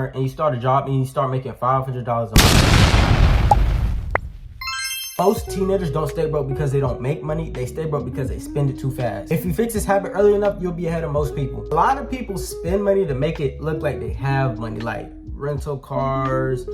and you start a job and you start making $500 a month. Most teenagers don't stay broke because they don't make money. They stay broke because they spend it too fast. If you fix this habit early enough, you'll be ahead of most people. A lot of people spend money to make it look like they have money, like rental cars,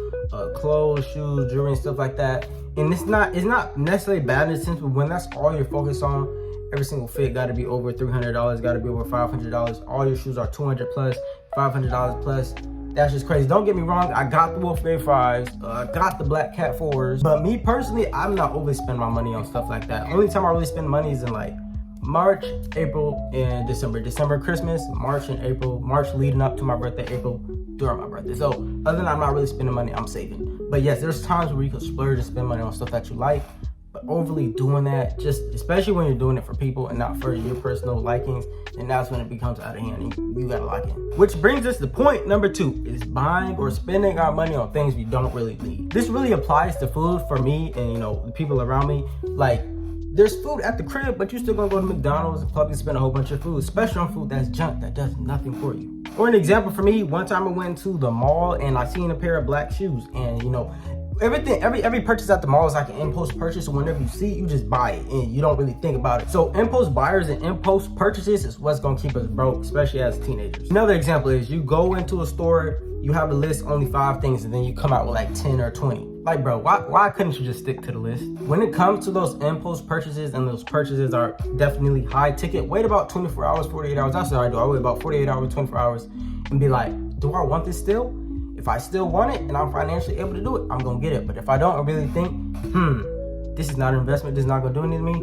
clothes, shoes, jewelry, and stuff like that. And it's not necessarily bad in a sense, but when that's all you're focused on, every single fit got to be over $300, got to be over $500. All your shoes are $200 plus, $500 plus. That's just crazy. Don't get me wrong, I got the Wolfgang fries, got the Black Cat 4s, but me personally, I'm not always spending my money on stuff like that. Only time I really spend money is in like March, April, and December. December, Christmas, March and April, March leading up to my birthday, April during my birthday. So other than that, I'm not really spending money, I'm saving. But yes, there's times where you can splurge and spend money on stuff that you like, but overly doing that, just especially when you're doing it for people and not for your personal likings, and that's when it becomes out of hand and you gotta lock in. Which brings us to point number 2, is buying or spending our money on things we don't really need. This really applies to food for me and the people around me. Like, there's food at the crib, but you're still gonna go to McDonald's and probably spend a whole bunch of food, especially on food that's junk, that does nothing for you. For an example for me, one time I went to the mall and I seen a pair of black shoes, and every purchase at the mall is like an impulse purchase. So whenever you see it, you just buy it and you don't really think about it. So impulse buyers and impulse purchases is what's gonna keep us broke, especially as teenagers. Another example is you go into a store, you have a list, only 5 things, and then you come out with like 10 or 20. Like, bro, why couldn't you just stick to the list? When it comes to those impulse purchases, and those purchases are definitely high ticket, wait about 24 hours, 48 hours. That's what I do. I wait about 48 hours, 24 hours, and be like, do I want this still? If I still want it and I'm financially able to do it, I'm gonna get it. But if I don't, I really think, this is not an investment, this is not gonna do anything to me,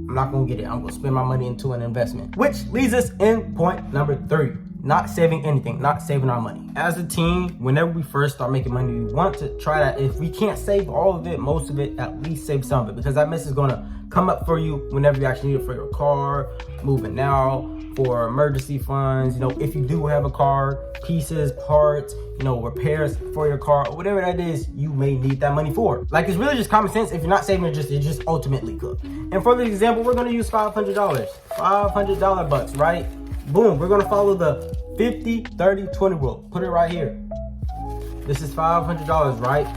I'm not gonna get it. I'm gonna spend my money into an investment. Which leads us in point number 3. Not saving anything, not saving our money. As a teen, whenever we first start making money, we want to try that. If we can't save all of it, most of it, at least save some of it, because that mess is gonna come up for you whenever you actually need it for your car, moving out, for emergency funds, if you do have a car, pieces, parts, repairs for your car, or whatever that is, you may need that money for. Like, it's really just common sense. If you're not saving, it just ultimately could. And for the example, we're gonna use $500, $500 bucks, right? Boom, we're gonna follow the 50, 30, 20 rule. Put it right here. This is $500, right?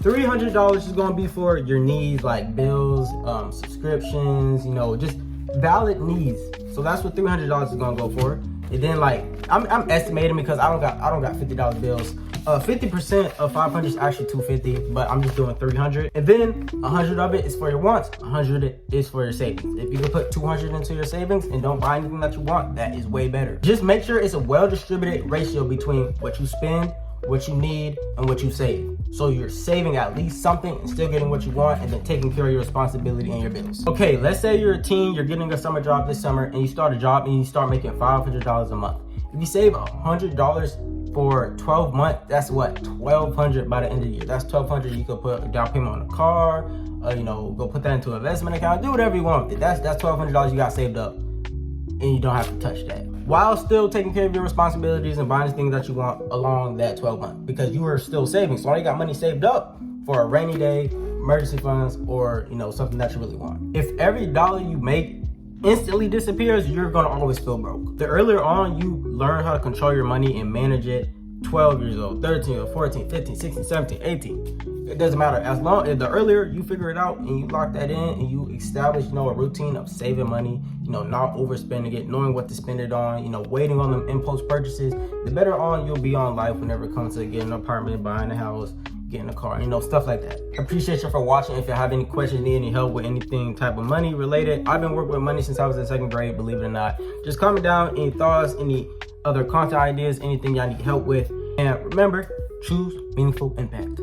$300 is gonna be for your needs, like bills, subscriptions, just valid needs. So that's what $300 is gonna go for. And then, like, I'm estimating because I don't got $50 bills. 50% of 500 is actually 250, but I'm just doing 300. And then 100 of it is for your wants, 100 is for your savings. If you can put 200 into your savings and don't buy anything that you want, that is way better. Just make sure it's a well-distributed ratio between what you spend, what you need, and what you save. So you're saving at least something and still getting what you want, and then taking care of your responsibility and your bills. Okay, let's say you're a teen, you're getting a summer job this summer, and you start a job and you start making $500 a month. If you save $100 for 12 months, that's what, $1,200 by the end of the year. That's $1,200 you could put a down payment on a car, go put that into an investment account, do whatever you want with it. That's $1,200 you got saved up, and you don't have to touch that, while still taking care of your responsibilities and buying the things that you want along that 12 months, because you are still saving. So now you got money saved up for a rainy day, emergency funds, or something that you really want. If every dollar you make instantly disappears, you're gonna always feel broke. The earlier on you learn how to control your money and manage it, 12 years old, 13 or 14, 15, 16, 17, 18, it doesn't matter. As long as the earlier you figure it out and you lock that in and you establish a routine of saving money, not overspending it, knowing what to spend it on, waiting on them impulse purchases, the better on you'll be on life whenever it comes to getting an apartment, buying a house, getting a car, stuff like that. Appreciate you for watching. If you have any questions, need any help with anything type of money related, I've been working with money since I was in 2nd grade, believe it or not. Just comment down any thoughts, any other content ideas, anything y'all need help with. And remember, choose meaningful impact.